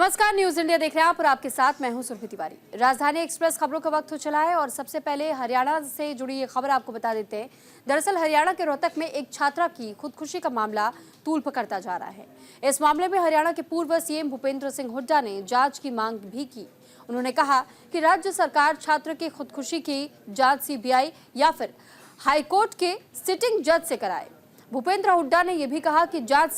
नमस्कार, news India देख रहे हैं आप और आपके साथ मैं हूं सुरभि तिवारी। राजधानी एक्सप्रेस खबरों का वक्त हो चला है और सबसे पहले हरियाणा से जुड़ी ये खबर आपको बता देते हैं। दरअसल हरियाणा के रोहतक में एक छात्रा की खुदकुशी का मामला तूल पकड़ता जा रहा है। इस मामले में हरियाणा के पूर्व सीएम भूपेंद्र सिंह हुड्डा ने जांच की मांग भी की। उन्होंने कहा कि राज्य सरकार छात्र की खुदकुशी की जांच सीबीआई या फिर हाईकोर्ट के सिटिंग जज से कराए। भूपेंद्र हुड्डा ने यह भी कहा कि जांच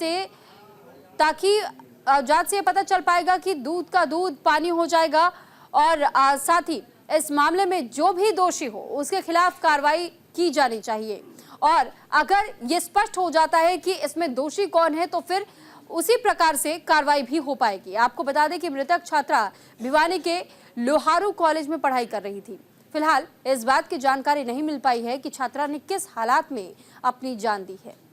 से पता चल पाएगा कि दूध का दूध पानी हो जाएगा और साथ ही इस मामले में जो भी दोषी हो उसके खिलाफ कार्रवाई की जानी चाहिए। और अगर ये स्पष्ट हो जाता है कि इसमें दोषी कौन है तो फिर उसी प्रकार से कार्रवाई भी हो पाएगी। आपको बता दें कि मृतक छात्रा भिवानी के लोहारू कॉलेज में पढ़ाई कर रही थी। फिलहाल इस बात की जानकारी नहीं मिल पाई है कि छात्रा ने किस हालात में अपनी जान दी है।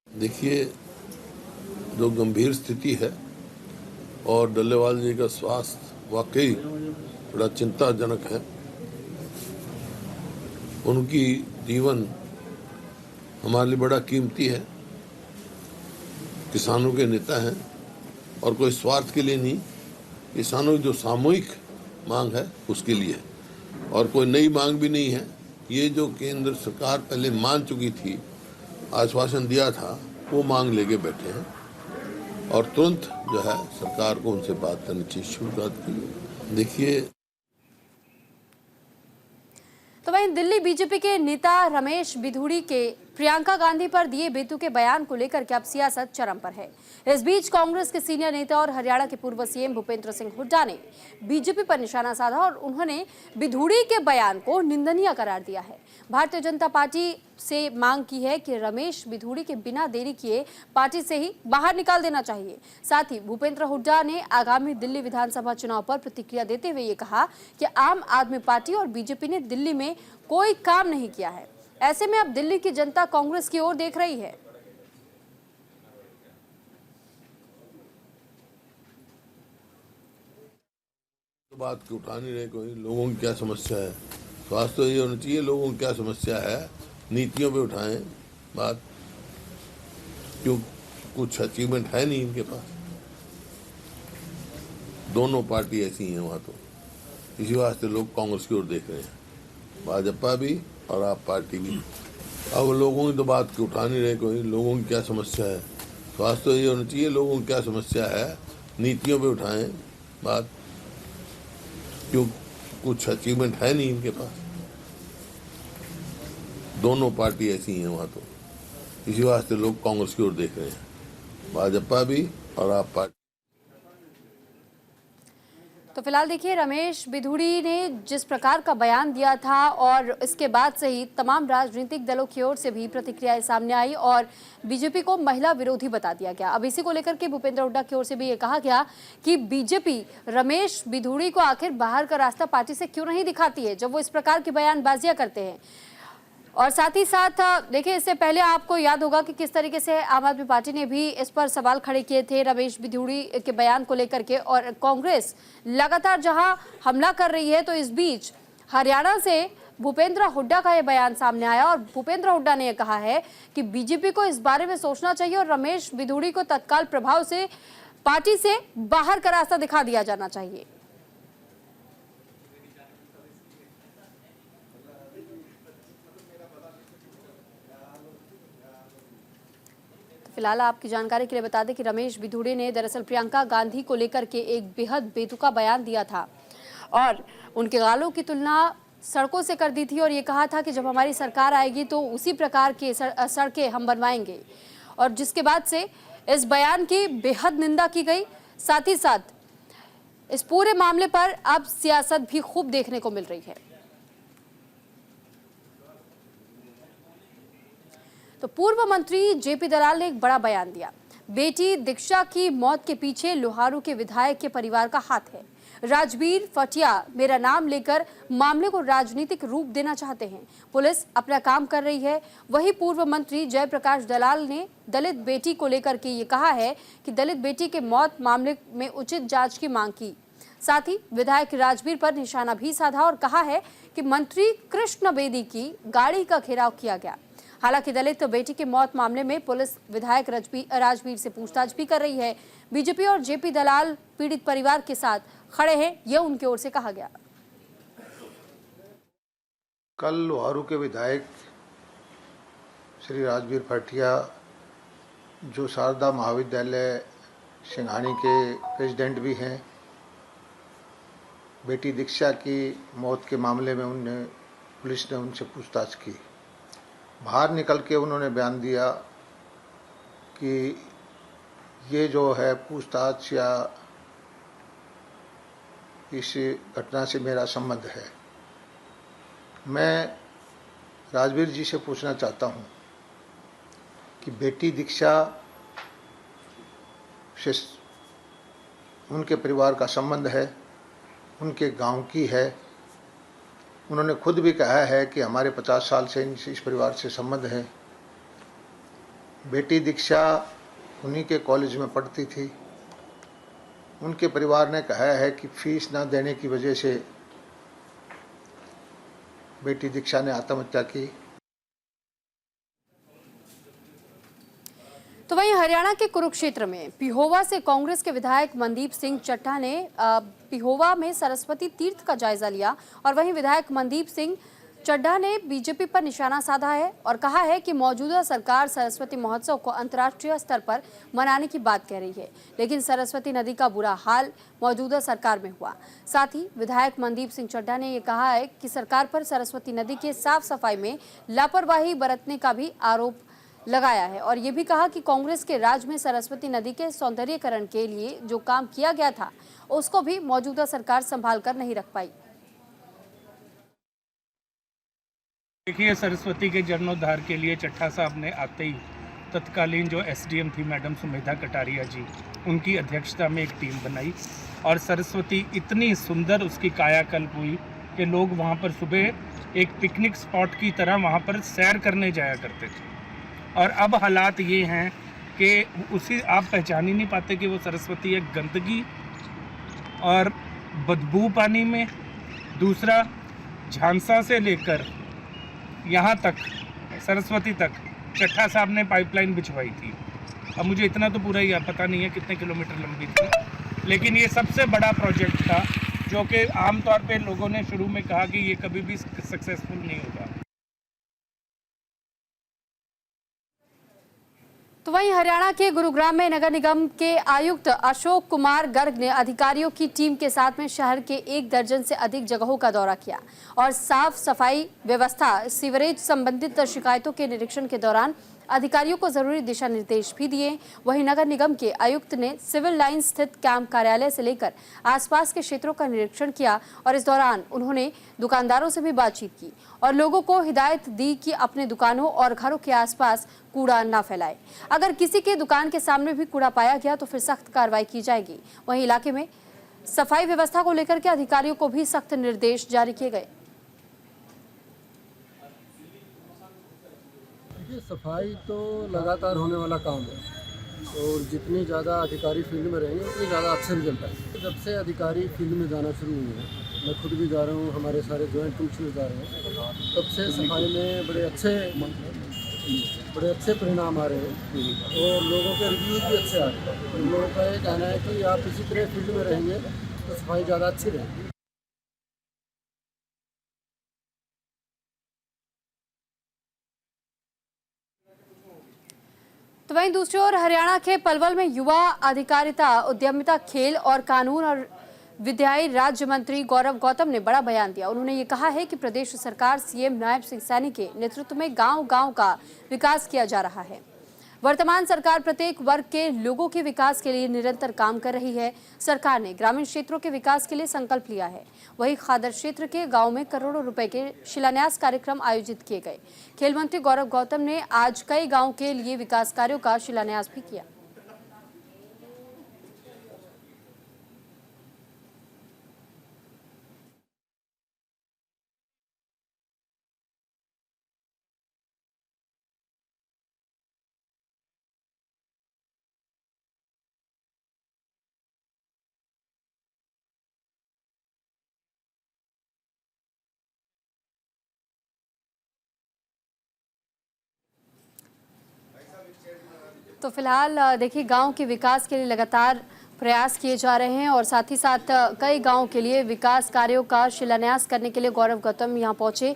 देखिए, जो गंभीर स्थिति है और डल्लेवाल जी का स्वास्थ्य वाकई बड़ा चिंताजनक है। उनकी जीवन हमारे लिए बड़ा कीमती है। किसानों के नेता हैं और कोई स्वार्थ के लिए नहीं, किसानों की जो सामूहिक मांग है उसके लिए, और कोई नई मांग भी नहीं है। ये जो केंद्र सरकार पहले मान चुकी थी, आश्वासन दिया था, वो मांग लेके बैठे हैं और तुरंत जो है सरकार को उनसे बात करनी चाहिए, शुरू कर दी। देखिए, तो वहीं दिल्ली बीजेपी के नेता रमेश बिधूड़ी के प्रियंका गांधी पर दिए बेतुके बयान को लेकर के अब सियासत चरम पर है। इस बीच कांग्रेस के सीनियर नेता और हरियाणा के पूर्व सीएम भूपेंद्र सिंह हुड्डा ने बीजेपी पर निशाना साधा और उन्होंने बिधूड़ी के बयान को निंदनीय करार दिया है। भारतीय जनता पार्टी से मांग की है कि रमेश बिधूड़ी के बिना देरी किए पार्टी से ही बाहर निकाल देना चाहिए। साथ ही भूपेंद्र हुड्डा ने आगामी दिल्ली विधानसभा चुनाव पर प्रतिक्रिया देते हुए ये कहा कि आम आदमी पार्टी और बीजेपी ने दिल्ली में कोई काम नहीं किया है। ऐसे में अब दिल्ली की जनता कांग्रेस की ओर देख रही है। तो बात क्यों उठा नहीं रहे कोई? लोगों की क्या समस्या है? स्वास्थ्य तो ये होना चाहिए, लोगों की क्या समस्या है, नीतियों पे उठाएं बात। क्यों? कुछ अचीवमेंट है नहीं इनके पास। दोनों पार्टी ऐसी हैं वहां, तो इसी वास्ते लोग कांग्रेस की ओर देख रहे हैं, भाजपा भी और आप पार्टी भी। अब लोगों की तो बात क्यों उठा नहीं रहे कोई? लोगों की क्या समस्या है? स्वास्थ्य तो ये होना चाहिए, लोगों की क्या समस्या है, नीतियों पे उठाएं बात। क्यों? कुछ अचीवमेंट है नहीं इनके पास। दोनों पार्टी ऐसी हैं वहां, तो इसी वास्ते लोग कांग्रेस की ओर देख रहे हैं, भाजपा भी और आप पार्टी। तो फिलहाल देखिए, रमेश बिधूड़ी ने जिस प्रकार का बयान दिया था और इसके बाद से ही तमाम राजनीतिक दलों की ओर से भी प्रतिक्रियाएं सामने आई और बीजेपी को महिला विरोधी बता दिया गया। अब इसी को लेकर के भूपेंद्र हुड्डा की ओर से भी ये कहा गया कि बीजेपी रमेश बिधूड़ी को आखिर बाहर का रास्ता पार्टी से क्यों नहीं दिखाती है जब वो इस प्रकार की बयानबाजियां करते हैं। और साथ ही साथ देखिए, इससे पहले आपको याद होगा कि किस तरीके से आम आदमी पार्टी ने भी इस पर सवाल खड़े किए थे रमेश बिधूड़ी के बयान को लेकर के, और कांग्रेस लगातार जहां हमला कर रही है, तो इस बीच हरियाणा से भूपेंद्र हुड्डा का यह बयान सामने आया और भूपेंद्र हुड्डा ने यह कहा है कि बीजेपी को इस बारे में सोचना चाहिए और रमेश बिधूड़ी को तत्काल प्रभाव से पार्टी से बाहर का रास्ता दिखा दिया जाना चाहिए। फिलहाल आपकी जानकारी के लिए बता दें कि रमेश बिधूड़ी ने दरअसल प्रियंका गांधी को लेकर के एक बेहद बेतुका बयान दिया था और उनके गालों की तुलना सड़कों से कर दी थी और ये कहा था कि जब हमारी सरकार आएगी तो उसी प्रकार की सड़कें हम बनवाएंगे, और जिसके बाद से इस बयान की बेहद निंदा की गई। साथ ही साथ इस पूरे मामले पर अब सियासत भी खूब देखने को मिल रही है। तो पूर्व मंत्री जेपी दलाल ने एक बड़ा बयान दिया। बेटी दीक्षा की मौत के पीछे लोहारू के विधायक के परिवार का हाथ है। राजवीर फटिया मेरा नाम लेकर मामले को राजनीतिक रूप देना चाहते हैं। पुलिस अपना काम कर रही है। वही पूर्व मंत्री जयप्रकाश दलाल ने दलित बेटी को लेकर के ये कहा है कि दलित बेटी के मौत मामले में उचित जांच की मांग की। साथ ही विधायक राजवीर पर निशाना भी साधा और कहा है कि मंत्री कृष्ण बेदी की गाड़ी का घेराव किया गया। हालांकि दलित बेटी की मौत मामले में पुलिस विधायक राजवीर से पूछताछ भी कर रही है। बीजेपी और जेपी दलाल पीड़ित परिवार के साथ खड़े हैं, यह उनकी ओर से कहा गया। कल लोहारू के विधायक श्री राजवीर फरठिया, जो शारदा महाविद्यालय सिंघानी के प्रेसिडेंट भी हैं, बेटी दीक्षा की मौत के मामले में पुलिस ने उनसे पूछताछ की। बाहर निकल के उन्होंने बयान दिया कि ये जो है पूछताछ या इस घटना से मेरा संबंध है। मैं राजवीर जी से पूछना चाहता हूं कि बेटी दीक्षा से उनके परिवार का संबंध है, उनके गांव की है। उन्होंने खुद भी कहा है कि हमारे 50 साल से इस परिवार से संबंध है। बेटी दीक्षा उन्हीं के कॉलेज में पढ़ती थी। उनके परिवार ने कहा है कि फीस ना देने की वजह से बेटी दीक्षा ने आत्महत्या की। तो वहीं हरियाणा के कुरुक्षेत्र में पिहोवा से कांग्रेस के विधायक मनदीप सिंह चड्ढा ने पिहोवा में सरस्वती तीर्थ का जायजा लिया और वहीं विधायक मनदीप सिंह चड्ढा ने बीजेपी पर निशाना साधा है और कहा है कि मौजूदा सरकार सरस्वती महोत्सव को अंतर्राष्ट्रीय स्तर पर मनाने की बात कह रही है, लेकिन सरस्वती नदी का बुरा हाल मौजूदा सरकार में हुआ। साथ ही विधायक मनदीप सिंह चड्ढा ने ये कहा है कि सरकार पर सरस्वती नदी के साफ सफाई में लापरवाही बरतने का भी आरोप लगाया है और ये भी कहा कि कांग्रेस के राज में सरस्वती नदी के सौंदर्यीकरण के लिए जो काम किया गया था उसको भी मौजूदा सरकार संभाल कर नहीं रख पाई। देखिए, सरस्वती के जीर्णोद्धार के लिए चड्ढा साहब ने आते ही तत्कालीन जो एसडीएम थी मैडम सुमेधा कटारिया जी, उनकी अध्यक्षता में एक टीम बनाई और सरस्वती इतनी सुंदर उसकी कायाकल्प हुई कि लोग वहाँ पर सुबह एक पिकनिक स्पॉट की तरह वहाँ पर सैर करने जाया करते थे। और अब हालात ये हैं कि उसी आप पहचान ही नहीं पाते कि वो सरस्वती एक गंदगी और बदबू पानी में, दूसरा झांसा से लेकर यहाँ तक सरस्वती तक चड्ढा साहब ने पाइपलाइन बिछवाई थी। अब मुझे इतना तो पूरा ही पता नहीं है कितने किलोमीटर लंबी थी, लेकिन ये सबसे बड़ा प्रोजेक्ट था जो कि आमतौर पे लोगों ने शुरू में कहा कि ये कभी भी सक्सेसफुल नहीं होगा। तो वहीं हरियाणा के गुरुग्राम में नगर निगम के आयुक्त अशोक कुमार गर्ग ने अधिकारियों की टीम के साथ में शहर के 1 दर्जन से अधिक जगहों का दौरा किया और साफ सफाई व्यवस्था, सीवरेज संबंधित शिकायतों के निरीक्षण के दौरान अधिकारियों को जरूरी दिशा निर्देश भी दिए। वहीं नगर निगम के आयुक्त ने सिविल लाइन स्थित कैंप कार्यालय से लेकर आसपास के क्षेत्रों का निरीक्षण किया और इस दौरान उन्होंने दुकानदारों से भी बातचीत की और लोगों को हिदायत दी कि अपने दुकानों और घरों के आसपास कूड़ा न फैलाए। अगर किसी के दुकान के सामने भी कूड़ा पाया गया तो फिर सख्त कार्रवाई की जाएगी। वहीं इलाके में सफाई व्यवस्था को लेकर के अधिकारियों को भी सख्त निर्देश जारी किए गए। सफाई तो लगातार होने वाला काम है और जितनी ज़्यादा अधिकारी फील्ड में रहेंगे उतनी ज़्यादा अच्छे रिजल्ट आएंगे। जब से अधिकारी फील्ड में जाना शुरू हुए हैं, मैं खुद भी जा रहा हूँ, हमारे सारे जॉइंट कमिश्नर जा रहे हैं, तब से सफाई में बड़े अच्छे परिणाम आ रहे हैं और लोगों के रिव्यूज़ भी अच्छे आ रहे हैं। लोगों का ये कहना है कि आप इसी तरह फील्ड में रहेंगे तो सफाई ज़्यादा अच्छी रहेगी। तो वहीं दूसरी ओर हरियाणा के पलवल में युवा अधिकारिता, उद्यमिता, खेल और कानून और विधायी राज्य मंत्री गौरव गौतम ने बड़ा बयान दिया। उन्होंने ये कहा है कि प्रदेश सरकार सीएम नायब सिंह सैनी के नेतृत्व में गांव-गांव का विकास किया जा रहा है। वर्तमान सरकार प्रत्येक वर्ग के लोगों के विकास के लिए निरंतर काम कर रही है। सरकार ने ग्रामीण क्षेत्रों के विकास के लिए संकल्प लिया है। वहीं खादर क्षेत्र के गांव में करोड़ों रुपए के शिलान्यास कार्यक्रम आयोजित किए गए। खेल मंत्री गौरव गौतम ने आज कई गाँव के लिए विकास कार्यों का शिलान्यास भी किया। तो फिलहाल देखिए गांव के विकास के लिए लगातार प्रयास किए जा रहे हैं और साथ ही साथ कई गांव के लिए विकास कार्यों का शिलान्यास करने के लिए गौरव गौतम यहां पहुंचे।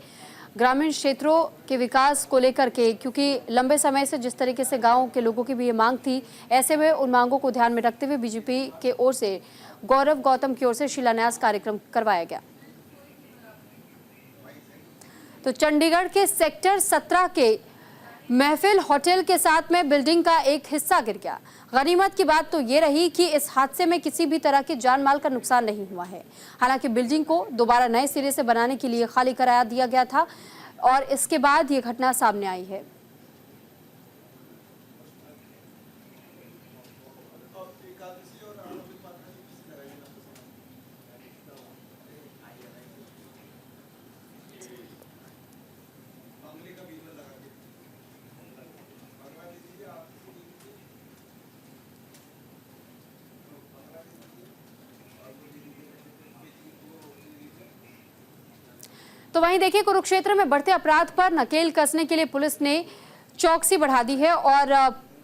ग्रामीण क्षेत्रों के विकास को लेकर के, क्योंकि लंबे समय से जिस तरीके से गांव के लोगों की भी ये मांग थी, ऐसे में उन मांगों को ध्यान में रखते हुए बीजेपी के ओर से गौरव गौतम की ओर से शिलान्यास कार्यक्रम करवाया गया। तो चंडीगढ़ के सेक्टर 17 के महफिल होटल के साथ में बिल्डिंग का एक हिस्सा गिर गया। गनीमत की बात तो ये रही कि इस हादसे में किसी भी तरह के जान माल का नुकसान नहीं हुआ है। हालांकि बिल्डिंग को दोबारा नए सिरे से बनाने के लिए खाली करा दिया गया था और इसके बाद ये घटना सामने आई है। तो वहीं देखिए कुरुक्षेत्र में बढ़ते अपराध पर नकेल कसने के लिए पुलिस ने चौकसी बढ़ा दी है और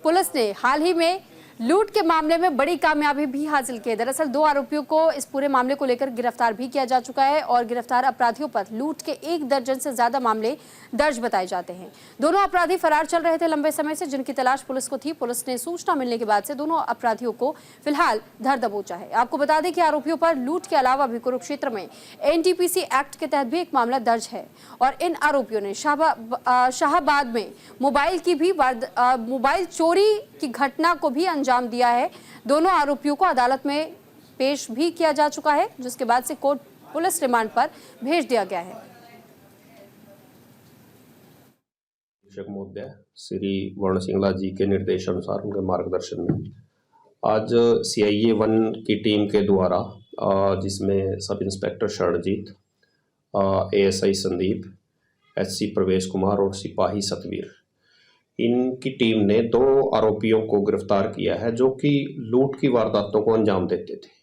पुलिस ने हाल ही में लूट के मामले में बड़ी कामयाबी भी हासिल की है। दरअसल 2 आरोपियों को इस पूरे मामले को लेकर गिरफ्तार भी किया जा चुका है और गिरफ्तार अपराधियों पर लूट के 1 दर्जन से ज्यादा मामले दर्ज बताए जाते हैं। दोनों अपराधी फरार चल रहे थे लंबे समय से, जिनकी तलाश पुलिस को थी। पुलिस ने सूचना मिलने के बाद से दोनों अपराधियों को फिलहाल धर दबोचा है। आपको बता दें कि आरोपियों पर लूट के अलावा भी कुरुक्षेत्र में एनडीपीसी एक्ट के तहत भी एक मामला दर्ज है और इन आरोपियों ने शाहबाद में मोबाइल चोरी की घटना को भी अंजाम दिया है। दोनों आरोपियों को अदालत में पेश भी किया जा चुका है, जिसके बाद से कोर्ट पुलिस रिमांड पर भेज दिया गया है। महोदय श्री वर्ण सिंगला जी के निर्देशानुसार, उनके मार्गदर्शन में आज CIA 1 की टीम के द्वारा, जिसमें sub inspector Sharanjit, ASI Sandeep, SC Pravesh Kumar और सिपाही सतवीर, इनकी टीम ने 2 आरोपियों को गिरफ्तार किया है जो कि लूट की वारदातों को अंजाम देते थे।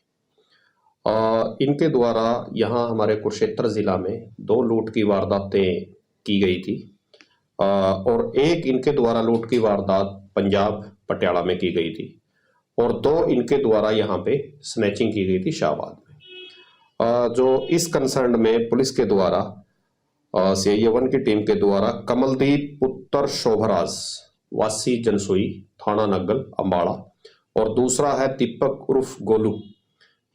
इनके द्वारा यहाँ हमारे कुरुक्षेत्र जिला में 2 लूट की वारदातें की गई थी और एक इनके द्वारा लूट की वारदात पंजाब पटियाला में की गई थी और 2 इनके द्वारा यहाँ पे स्नैचिंग की गई थी शाहबाद में। जो इस कंसर्न में पुलिस के द्वारा CIA 1 की टीम के द्वारा कमलदीप पुत्र शोभराज वासी जनसोई थाना नग्गल अम्बाड़ा और दूसरा है दीपक उर्फ गोलू,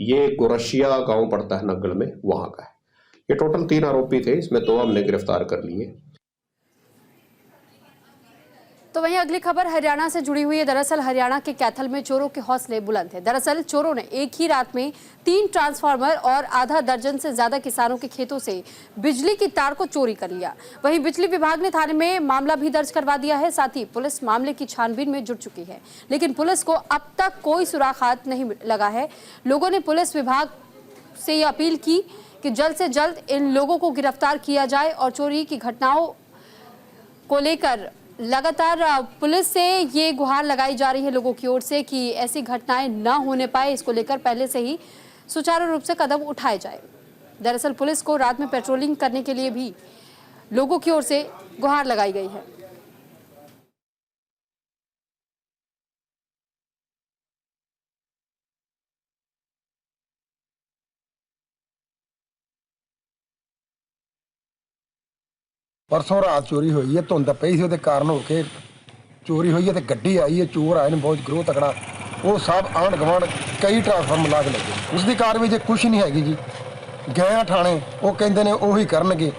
ये गोरशिया गांव पड़ता है नग्गल में, वहां का है। ये टोटल 3 आरोपी थे, इसमें 2 हमने गिरफ्तार कर लिए। तो वहीं अगली खबर हरियाणा से जुड़ी हुई है। दरअसल हरियाणा के कैथल में चोरों के हौसले बुलंद हैं। दरअसल चोरों ने एक ही रात में 3 ट्रांसफार्मर और आधा दर्जन से ज्यादा किसानों के खेतों से बिजली की तार को चोरी कर लिया। वहीं बिजली विभाग ने थाने में मामला भी दर्ज करवा दिया है। साथ ही पुलिस मामले की छानबीन में जुट चुकी है, लेकिन पुलिस को अब तक कोई सुराग हाथ नहीं लगा है। लोगों ने पुलिस विभाग से ये अपील की कि जल्द से जल्द इन लोगों को गिरफ्तार किया जाए और चोरी की घटनाओं को लेकर लगातार पुलिस से ये गुहार लगाई जा रही है लोगों की ओर से कि ऐसी घटनाएं ना होने पाए, इसको लेकर पहले से ही सुचारू रूप से कदम उठाए जाए। दरअसल पुलिस को रात में पेट्रोलिंग करने के लिए भी लोगों की ओर से गुहार लगाई गई है। परसों रात चोरी हुई है, धुंध पई सी, ਉਹਦੇ ਕਾਰਨ ਹੋ ਕੇ चोरी हुई है। तो गड्डी आई है, चोर आए ने बहुत ग्रोह तगड़ा, वो सब आंढ गवांढ कई ट्रांसफार्मर ला के लगे। उसकी कार्रवाई जे कुछ नहीं हैगी जी, गए थाने, वो कहते ने ਉਹੀ करनगे,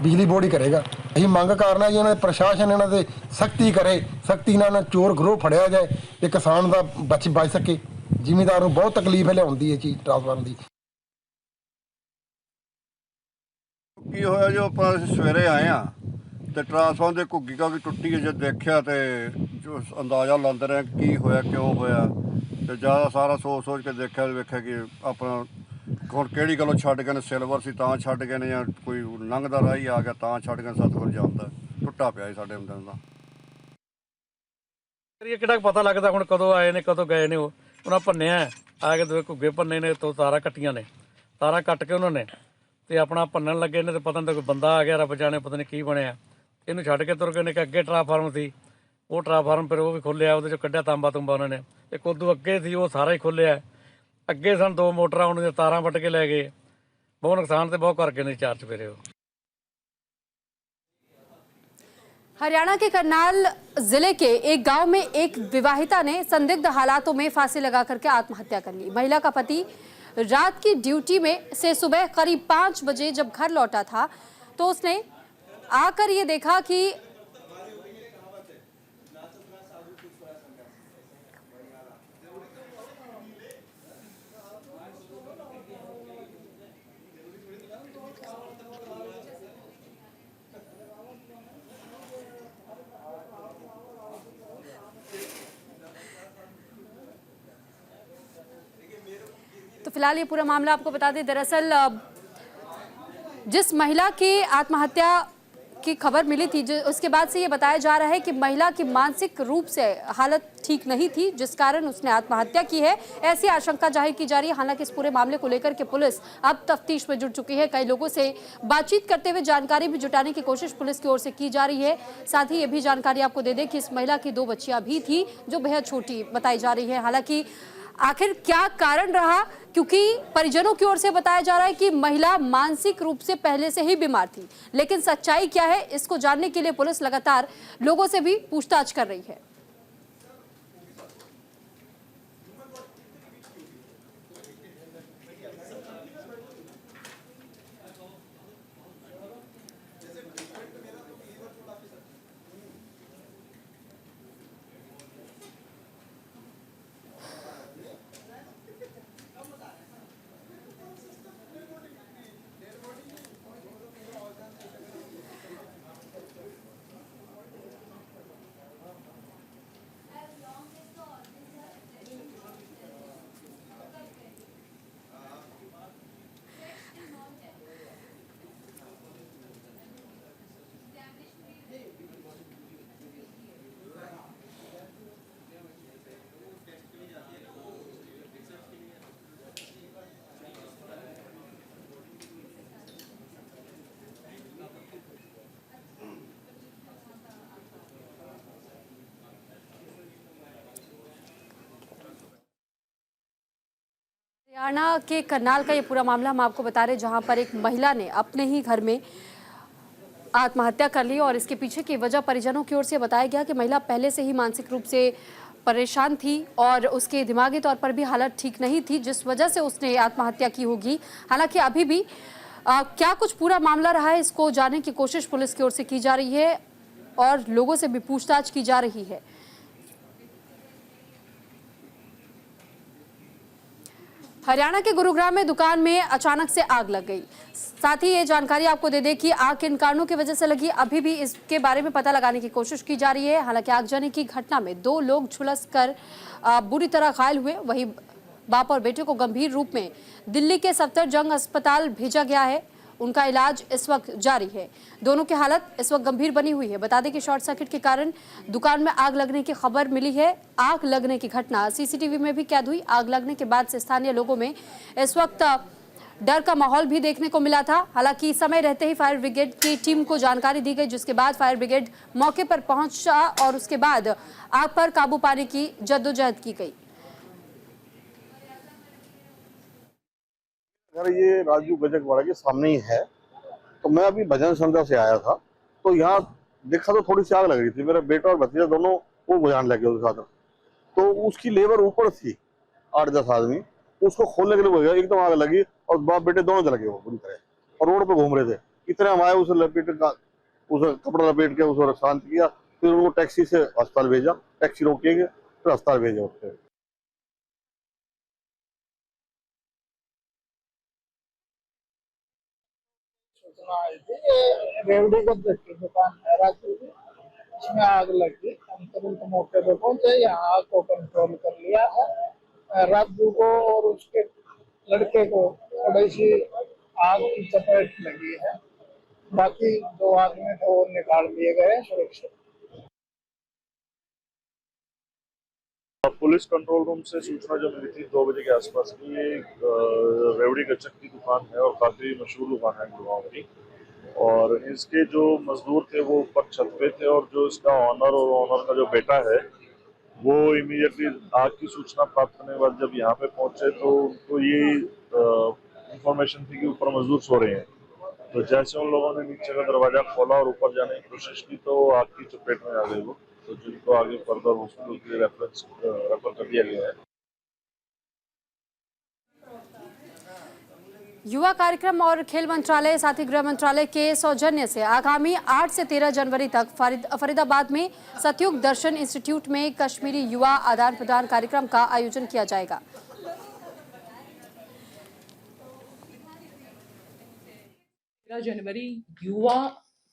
बिजली बोर्ड ही करेगा। ਅਸੀਂ ਮੰਗ ਕਰਨਾ ਜੀ ਇਹਨਾਂ ਦੇ ਪ੍ਰਸ਼ਾਸਨ ਇਹਨਾਂ ਦੇ ਸਖਤੀ ਕਰੇ, ਸਖਤੀ ਨਾਲ ਚੋਰ ਗਰੋਹ ਫੜਿਆ ਜਾਏ ਤੇ ਕਿਸਾਨ ਦਾ ਬਚ ਸਕੇ। ਜ਼ਿਮੀਂਦਾਰ ਨੂੰ ਬਹੁਤ ਤਕਲੀਫ ਹੈ ਲਿਆਉਂਦੀ ਇਹ ਚੀਜ਼ ਟਰਾਂਸਫਾਰਮਰ ਦੀ। ਕੀ ਹੋਇਆ ਜੋ ਆਪਾਂ ਸਵੇਰੇ ਆਏ ਆ ਤੇ ਟਰਾਂਸਫਾਰਮਰ ਦੇ ਘੁੱਗੀ ਕਾ ਵੀ ਟੁੱਟੀ ਹੈ। ਜਦ ਦੇਖਿਆ ਤੇ ਜੋ ਅੰਦਾਜ਼ਾ ਲਾਉਂਦੇ ਰਹੇ ਕੀ ਹੋਇਆ ਕਿਉਂ ਹੋਇਆ ਤੇ ਜ਼ਿਆਦਾ ਸਾਰਾ ਸੋਚ ਕੇ ਦੇਖਿਆ ਕਿ ਆਪਣਾ ਹੁਣ ਕਿਹੜੀ ਗੱਲੋਂ ਛੱਡ ਗਏ ਨੇ, ਸਿਲਵਰ ਸੀ ਤਾਂ ਛੱਡ ਗਏ ਨੇ ਜਾਂ ਕੋਈ ਲੰਘਦਾ ਰਾਹੀ ਆ ਗਿਆ ਤਾਂ ਛੱਡ ਗਏ। ਸਤਿਗੁਰ ਜਾਣਦਾ, ਟੁੱਟਾ ਪਿਆ ਸੀ ਸਾਡੇ ਅੰਦਰ ਦਾ। ਇਹ ਕਿਹੜਾ ਪਤਾ ਲੱਗਦਾ ਹੁਣ ਕਦੋਂ ਆਏ ਨੇ ਕਦੋਂ ਗਏ ਨੇ। ਉਹ ਉਹਨਾਂ ਭੰਨਿਆ ਆ ਕੇ 2 ਘੁੱਗੇ ਭੰਨੇ ਨੇ, ਤੋਂ ਤਾਰਾਂ ਕੱਟੀਆਂ ਨੇ, ਤਾਰਾਂ ਕੱਟ ਕੇ ਉਹਨਾਂ ਨੇ ਤੇ ਆਪਣਾ ਭੰਨਣ ਲੱਗੇ ਨੇ ਤੇ ਪਤਾ ਨਹੀਂ ਕੋਈ ਬੰਦਾ ਆ ਗਿਆ, ਰੱਬ ਜਾਣੇ ਪਤਾ ਨਹੀਂ ਕੀ ਬਣਿਆ। ਇਹਨੂੰ ਛੱਡ ਕੇ ਤੁਰ ਗਏ ਨੇ ਕਿ ਅੱਗੇ ਟਰਾਂਸਫਾਰਮਰ ਸੀ ਉਹ ਟਰਾਂਸਫਾਰਮ ਫਿਰ ਉਹ ਵੀ ਖੋਲ੍ਹਿਆ, ਉਹਦੇ 'ਚੋਂ ਕੱਢਿਆ ਤਾਂਬਾ ਤੁੰਬਾ ਉਹਨਾਂ ਨੇ। ਇੱਕ ਉਦੋਂ ਅੱਗੇ ਸੀ ਉਹ ਸਾਰਾ ਹੀ ਖੋਲ੍ਹਿਆ। ਅੱਗੇ ਸਨ 2 ਮੋਟਰਾਂ, ਉਹਨਾਂ ਦੀਆਂ ਤਾਰਾਂ ਵੱਢ ਕੇ ਲੈ ਗਏ। ਬਹੁਤ ਨੁਕਸਾਨ ਤੇ ਬਹੁਤ ਕਰਕੇ ਨੇ 4 ਚੁਫੇਰੇ ਉਹ। हरियाणा के करनाल जिले के एक गांव में एक विवाहिता ने संदिग्ध हालातों में फांसी लगा करके आत्महत्या कर ली। महिला का पति रात की ड्यूटी में से सुबह करीब 5 बजे जब घर लौटा था तो उसने आकर ये देखा कि तो फिलहाल ये पूरा मामला आपको बता दें। दरअसल जिस महिला की आत्महत्या की खबर मिली थी, उसके बाद से ये बताया जा रहा है कि महिला की मानसिक रूप से हालत ठीक नहीं थी, जिस कारण उसने आत्महत्या की है, ऐसी आशंका जाहिर की जा रही है। हालांकि इस पूरे मामले को लेकर के पुलिस अब तफ्तीश में जुट चुकी है। कई लोगों से बातचीत करते हुए जानकारी भी जुटाने की कोशिश पुलिस की ओर से की जा रही है। साथ ही ये भी जानकारी आपको दे दें कि इस महिला की 2 बच्चियां भी थी जो बेहद छोटी बताई जा रही है। हालांकि आखिर क्या कारण रहा, क्योंकि परिजनों की ओर से बताया जा रहा है कि महिला मानसिक रूप से पहले से ही बीमार थी, लेकिन सच्चाई क्या है इसको जानने के लिए पुलिस लगातार लोगों से भी पूछताछ कर रही है। हरियाणा के करनाल का ये पूरा मामला हम आपको बता रहे हैं, जहां पर एक महिला ने अपने ही घर में आत्महत्या कर ली और इसके पीछे की वजह परिजनों की ओर से बताया गया कि महिला पहले से ही मानसिक रूप से परेशान थी और उसके दिमागी तौर पर भी हालत ठीक नहीं थी, जिस वजह से उसने आत्महत्या की होगी। हालांकि अभी भी क्या कुछ पूरा मामला रहा है इसको जानने की कोशिश पुलिस की ओर से की जा रही है और लोगों से भी पूछताछ की जा रही है। हरियाणा के गुरुग्राम में दुकान में अचानक से आग लग गई। साथ ही ये जानकारी आपको दे दें कि आग किन कारणों की वजह से लगी, अभी भी इसके बारे में पता लगाने की कोशिश की जा रही है। हालांकि आगजनी की घटना में 2 लोग झुलसकर बुरी तरह घायल हुए। वहीं बाप और बेटे को गंभीर रूप में दिल्ली के सफदरजंग अस्पताल भेजा गया है। उनका इलाज इस वक्त जारी है। दोनों की हालत इस वक्त गंभीर बनी हुई है। बता दें कि शॉर्ट सर्किट के कारण दुकान में आग लगने की खबर मिली है। आग लगने की घटना सीसीटीवी में भी कैद हुई। आग लगने के बाद से स्थानीय लोगों में इस वक्त डर का माहौल भी देखने को मिला था। हालांकि समय रहते ही फायर ब्रिगेड की टीम को जानकारी दी गई, जिसके बाद फायर ब्रिगेड मौके पर पहुंचा और उसके बाद आग पर काबू पाने की जद्दोजहद की गई। अगर ये राजू गजकवाड़ा के सामने ही है, तो मैं अभी भजन संध्या से आया था, तो यहाँ देखा तो थोड़ी सी आग लग रही थी। मेरा बेटा और भतीजा दोनों वो बुझाने लगे उसके साथ, तो उसकी लेबर ऊपर थी 8-10 आदमी, उसको खोलने के लिए बोल गया, एकदम आग लगी और बाप बेटे दोनों जल गए वो पूरी तरह और रोड पे घूम रहे थे। इतने हम आए, उसे लपेट का उसे कपड़ा लपेट के उसको शांत किया, फिर उनको टैक्सी से अस्पताल भेजा, टैक्सी रोकेंगे फिर अस्पताल भेजा उससे। रेवड़ी को की दुकान है राजू की, इसमें आग लगी। हम तुरंत मौके पे पहुंचे, यहाँ आग को कंट्रोल कर लिया है। राजू को और उसके लड़के को थोड़ी सी आग की चपेट लगी है। बाकी 2 आदमी थे वो निकाल दिए गए सुरक्षित। पुलिस कंट्रोल रूम से सूचना जो मिली थी 2 बजे के आसपास की, ये रेवड़ी गच्चक की दुकान है और काफ़ी मशहूर दुकान है गुड़गांव की, और इसके जो मजदूर थे वो ऊपर छत पे थे और जो इसका ऑनर और ऑनर का जो बेटा है वो इमीडिएटली आग की सूचना प्राप्त करने के बाद जब यहाँ पे पहुंचे तो उनको ये इंफॉर्मेशन थी कि ऊपर मजदूर सो रहे हैं। तो जैसे उन लोगों ने नीचे का दरवाजा खोला और ऊपर जाने की कोशिश की तो आग की चपेट में आ गए वो, तो जिनको आगे फर्दर हॉस्पिटल के लिए रेफर कर दिया गया है। युवा कार्यक्रम और खेल मंत्रालय साथ ही गृह मंत्रालय के सौजन्य से आगामी 8 से 13 जनवरी तक फरीदाबाद में सतयुग दर्शन इंस्टीट्यूट में कश्मीरी युवा आदान प्रदान कार्यक्रम का आयोजन किया जाएगा। जनवरी युवा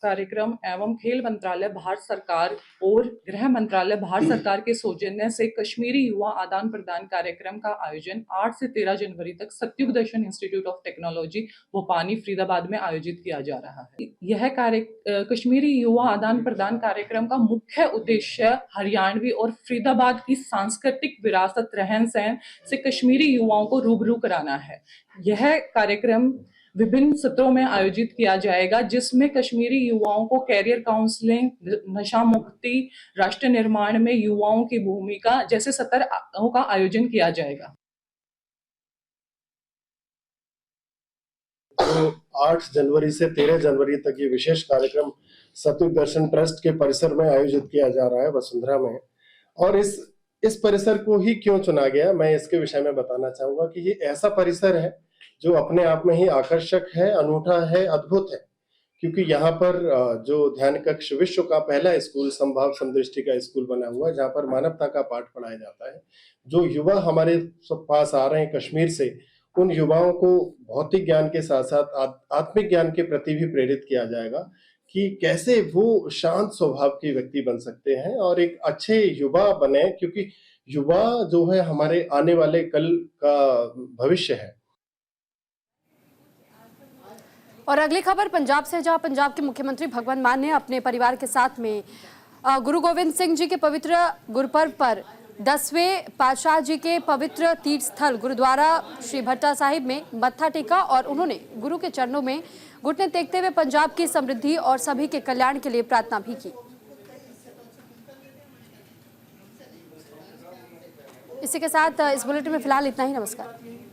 कार्यक्रम एवं खेल मंत्रालय भारत सरकार और गृह मंत्रालय भारत सरकार के सौजन्य से कश्मीरी युवा आदान प्रदान कार्यक्रम का आयोजन 8 से 13 जनवरी तक सतयुग दर्शन इंस्टीट्यूट ऑफ टेक्नोलॉजी भोपानी फरीदाबाद में आयोजित किया जा रहा है। यह कश्मीरी युवा आदान प्रदान कार्यक्रम का मुख्य उद्देश्य हरियाणवी और फरीदाबाद की सांस्कृतिक विरासत रहन सहन से कश्मीरी युवाओं को रूबरू कराना है। यह कार्यक्रम विभिन्न सत्रों में आयोजित किया जाएगा जिसमें कश्मीरी युवाओं को कैरियर काउंसलिंग, नशा मुक्ति, राष्ट्र निर्माण में युवाओं की भूमिका जैसे सत्रों का आयोजन किया जाएगा। तो 8 जनवरी से 13 जनवरी तक ये विशेष कार्यक्रम सतयुग दर्शन ट्रस्ट के परिसर में आयोजित किया जा रहा है वसुंधरा में। और इस परिसर को ही क्यों चुना गया, मैं इसके विषय में बताना चाहूंगा कि ये ऐसा परिसर है जो अपने आप में ही आकर्षक है, अनूठा है, अद्भुत है, क्योंकि यहाँ पर जो ध्यान कक्ष विश्व का पहला स्कूल संभाव समदृष्टि का स्कूल बना हुआ है जहाँ पर मानवता का पाठ पढ़ाया जाता है। जो युवा हमारे पास आ रहे हैं कश्मीर से, उन युवाओं को भौतिक ज्ञान के साथ साथ आत्मिक ज्ञान के प्रति भी प्रेरित किया जाएगा कि कैसे वो शांत स्वभाव के व्यक्ति बन सकते हैं और एक अच्छे युवा बने, क्योंकि युवा जो है हमारे आने वाले कल का भविष्य है। और अगली खबर पंजाब से, जहां पंजाब के मुख्यमंत्री भगवंत मान ने अपने परिवार के साथ में गुरु गोविंद सिंह जी के पवित्र गुरुपर्व पर 10वें पातशाह जी के पवित्र तीर्थ स्थल गुरुद्वारा श्री भट्टा साहिब में मत्था टेका और उन्होंने गुरु के चरणों में घुटने टेकते हुए पंजाब की समृद्धि और सभी के कल्याण के लिए प्रार्थना भी की। इसी के साथ इस बुलेटिन में फिलहाल इतना ही। नमस्कार।